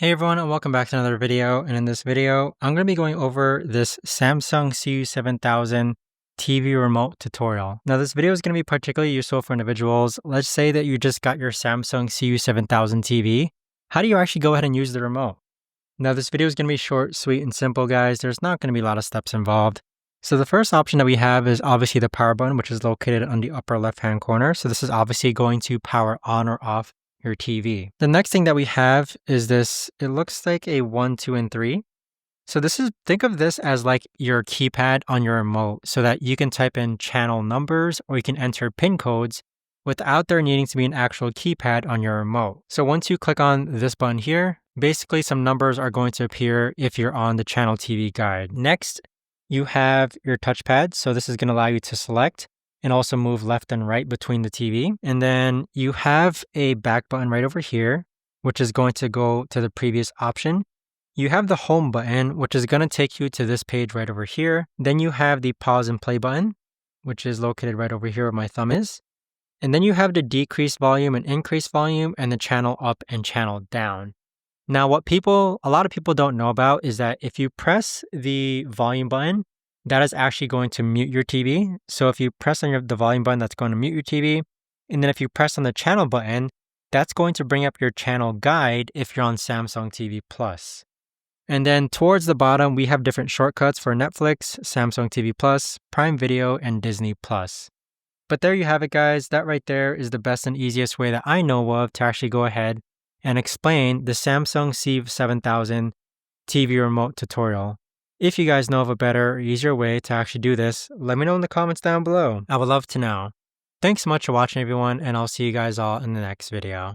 Hey everyone, and welcome back to another video. And in this video, I'm going to be going over this Samsung CU7000 TV remote tutorial. Now this video is going to be particularly useful for individuals. Let's say that you just got your Samsung CU7000 TV. How do you actually go ahead and use the remote? Now this video is going to be short, sweet, and simple, guys. There's not going to be a lot of steps involved. So the first option that we have is obviously the power button, which is located on the upper left-hand corner. So this is obviously going to power on or off your TV. The next thing that we have is this, it looks like a 1, 2, and 3. So think of this as like your keypad on your remote so that you can type in channel numbers or you can enter pin codes without there needing to be an actual keypad on your remote. So once you click on this button here, basically some numbers are going to appear if you're on the channel TV guide. Next, you have your touchpad. So this is going to allow you to select and also move left and right between the TV. And then you have a back button right over here, which is going to go to the previous option. You have the home button, which is going to take you to this page right over here. Then you have the pause and play button, which is located right over here where my thumb is. And then you have the decrease volume and increase volume and the channel up and channel down. Now, what a lot of people don't know about is that if you press the volume button, that is actually going to mute your TV. So if you press on the volume button, that's going to mute your TV. And then if you press on the channel button, that's going to bring up your channel guide if you're on Samsung TV Plus. And then towards the bottom, we have different shortcuts for Netflix, Samsung TV Plus, Prime Video, and Disney Plus. But there you have it, guys. That right there is the best and easiest way that I know of to actually go ahead and explain the Samsung CU7000 TV remote tutorial. If you guys know of a better or easier way to actually do this, let me know in the comments down below. I would love to know. Thanks so much for watching, everyone, and I'll see you guys all in the next video.